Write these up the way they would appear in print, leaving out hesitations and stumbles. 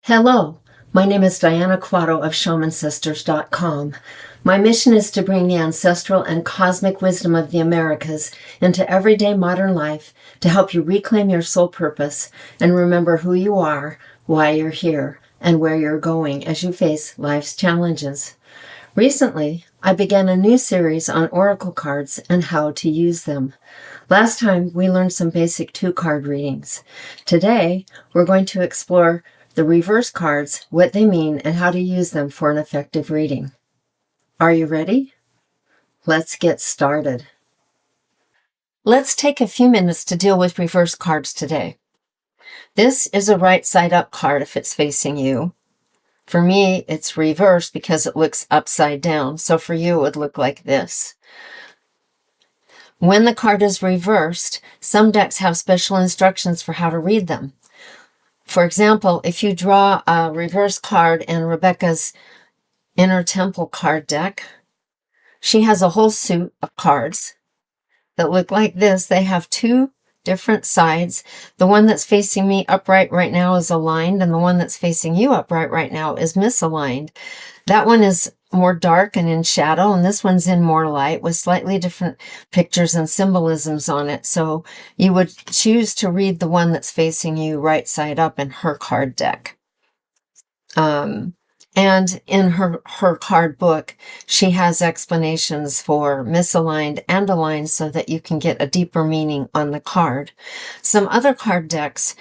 Hello, my name is Diana Quatto of ShamanSisters.com. My mission is to bring the ancestral and cosmic wisdom of the Americas into everyday modern life to help you reclaim your soul purpose and remember who you are, why you're here, and where you're going as you face life's challenges. Recently, I began a new series on oracle cards and how to use them. Last time, we learned some basic 2-card readings. Today, we're going to explore the reverse cards, what they mean, and how to use them for an effective reading. Are you ready? Let's get started. Let's take a few minutes to deal with reverse cards today. This is a right side up card if it's facing you. For me, it's reversed because it looks upside down. So for you, it would look like this. When the card is reversed, some decks have special instructions for how to read them. For example, if you draw a reverse card in Rebecca's Inner Temple card deck, she has a whole suit of cards that look like this. They have 2 different sides. The one that's facing me upright right now is aligned, and the one that's facing you upright right now is misaligned. That one is more dark and in shadow, and this one's in more light with slightly different pictures and symbolisms on it. So you would choose to read the one that's facing you right side up in her card deck. And in her card book, she has explanations for misaligned and aligned so that you can get a deeper meaning on the card. Some other card decks,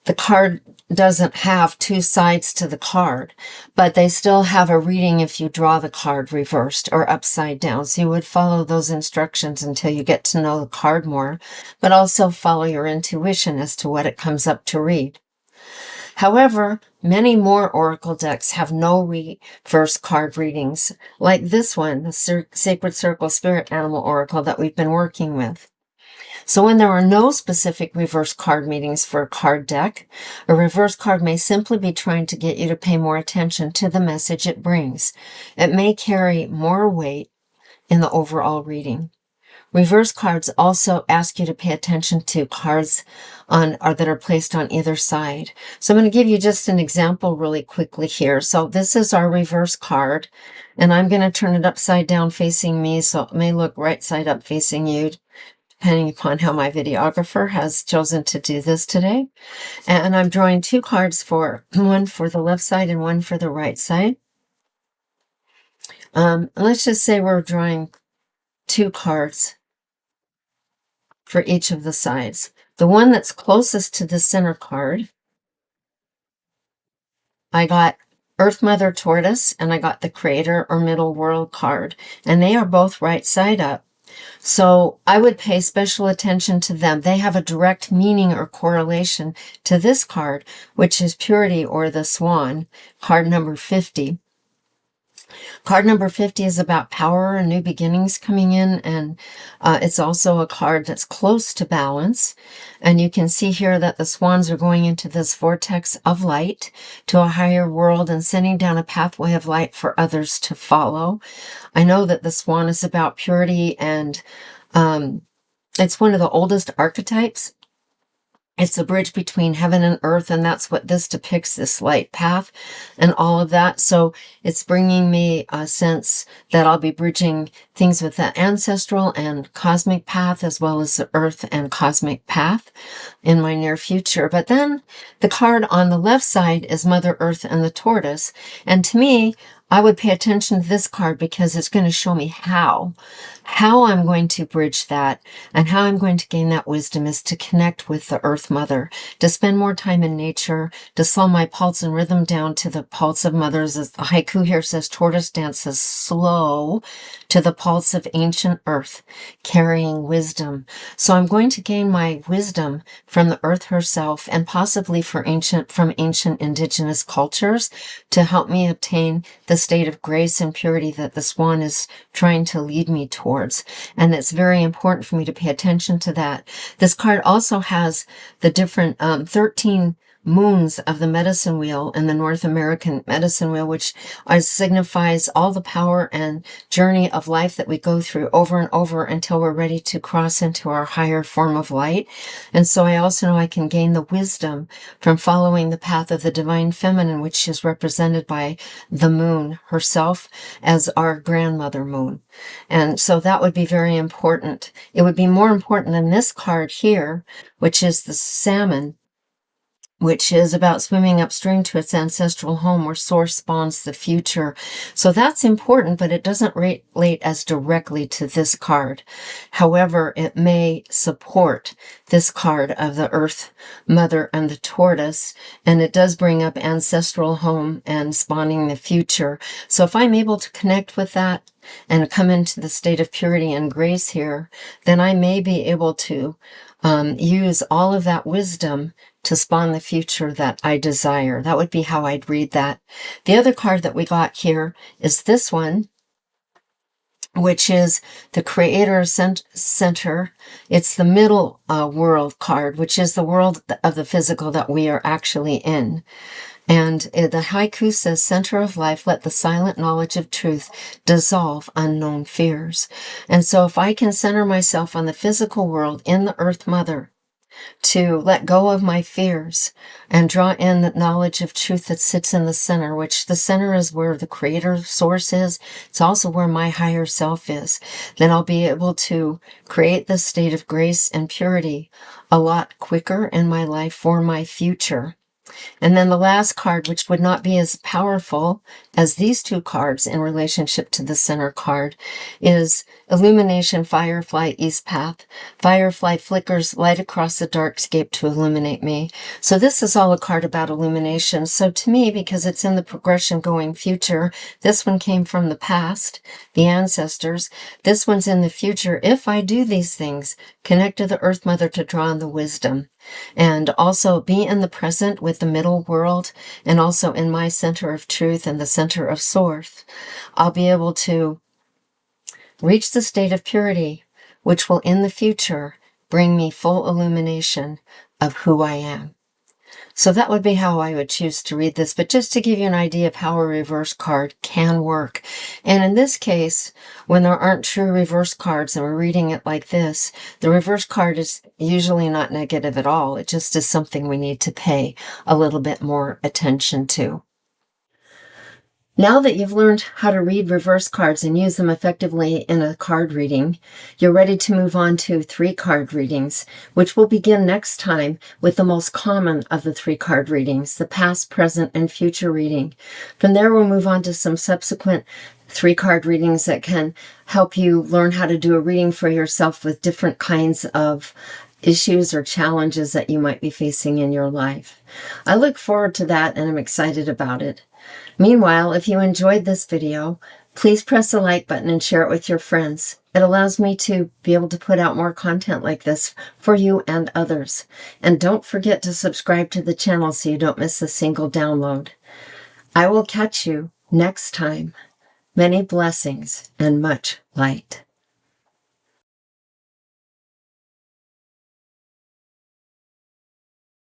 the card doesn't have 2 sides to the card, but they still have a reading if you draw the card reversed or upside down. So you would follow those instructions until you get to know the card more, but also follow your intuition as to what it comes up to read. However, many more oracle decks have no reverse card readings, like this one, the Sacred Circle Spirit Animal Oracle that we've been working with. So when there are no specific reverse card readings for a card deck, a reverse card may simply be trying to get you to pay more attention to the message it brings. It may carry more weight in the overall reading. Reverse cards also ask you to pay attention to cards that are placed on either side. So I'm going to give you just an example really quickly here. So this is our reverse card, and I'm going to turn it upside down facing me, so it may look right side up facing you, depending upon how my videographer has chosen to do this today. And I'm drawing 2 cards, one for the left side and one for the right side. Let's just say we're drawing 2 cards for each of the sides. The one that's closest to the center card, I got Earth Mother Tortoise, and I got the Creator or Middle World card, and they are both right side up. So I would pay special attention to them. They have a direct meaning or correlation to this card, which is Purity or the Swan, card number 50. Card number 50 is about power and new beginnings coming in, and it's also a card that's close to balance. And you can see here that the swans are going into this vortex of light to a higher world and sending down a pathway of light for others to follow. I know that the swan is about purity, and it's one of the oldest archetypes. It's a bridge between heaven and earth, and that's what this depicts, this light path and all of that. So it's bringing me a sense that I'll be bridging things with the ancestral and cosmic path, as well as the earth and cosmic path in my near future. But then the card on the left side is Mother Earth and the Tortoise. And to me, I would pay attention to this card because it's going to show me how I'm going to bridge that, and how I'm going to gain that wisdom is to connect with the Earth Mother, to spend more time in nature, to slow my pulse and rhythm down to the pulse of mothers. As the haiku here says, tortoise dances slow to the pulse of ancient earth, carrying wisdom. So I'm going to gain my wisdom from the earth herself, and possibly from ancient indigenous cultures, to help me obtain the state of grace and purity that the swan is trying to lead me towards. And it's very important for me to pay attention to that. This card also has the different 13 moons of the medicine wheel and the North American medicine wheel, which signifies all the power and journey of life that we go through over and over until we're ready to cross into our higher form of light. And so I also know I can gain the wisdom from following the path of the divine feminine, which is represented by the moon herself as our grandmother moon. And so that would be very important. It would be more important than this card here, which is the salmon, which is about swimming upstream to its ancestral home where source spawns the future. So that's important, but it doesn't relate as directly to this card. However, it may support this card of the Earth Mother and the Tortoise, and it does bring up ancestral home and spawning the future. So if I'm able to connect with that and come into the state of purity and grace here, then I may be able to use all of that wisdom to spawn the future that I desire. That would be how I'd read that. The other card that we got here is this one, which is the Creator Center. It's the middle world card, which is the world of the physical that we are actually in. And the haiku says, center of life, let the silent knowledge of truth dissolve unknown fears. And so if I can center myself on the physical world in the Earth Mother, to let go of my fears and draw in the knowledge of truth that sits in the center, which the center is where the creator source is. It's also where my higher self is. Then I'll be able to create this state of grace and purity a lot quicker in my life for my future. And then the last card, which would not be as powerful as these two cards in relationship to the center card, is Illumination Firefly East Path. Firefly flickers light across the darkscape to illuminate me. So this is all a card about illumination. So to me, because it's in the progression going future, this one came from the past, the ancestors. This one's in the future. If I do these things, connect to the Earth Mother to draw on the wisdom, and also be in the present with the middle world, and also in my center of truth and the center of source, I'll be able to reach the state of purity, which will in the future bring me full illumination of who I am. So that would be how I would choose to read this, but just to give you an idea of how a reverse card can work. And in this case, when there aren't true reverse cards and we're reading it like this, the reverse card is usually not negative at all. It just is something we need to pay a little bit more attention to. Now that you've learned how to read reverse cards and use them effectively in a card reading, you're ready to move on to 3-card readings, which will begin next time with the most common of the 3-card readings, the past, present, and future reading. From there, we'll move on to some subsequent 3-card readings that can help you learn how to do a reading for yourself with different kinds of issues or challenges that you might be facing in your life. I look forward to that, and I'm excited about it. Meanwhile, if you enjoyed this video, please press the like button and share it with your friends. It allows me to be able to put out more content like this for you and others. And don't forget to subscribe to the channel so you don't miss a single download. I will catch you next time. Many blessings and much light.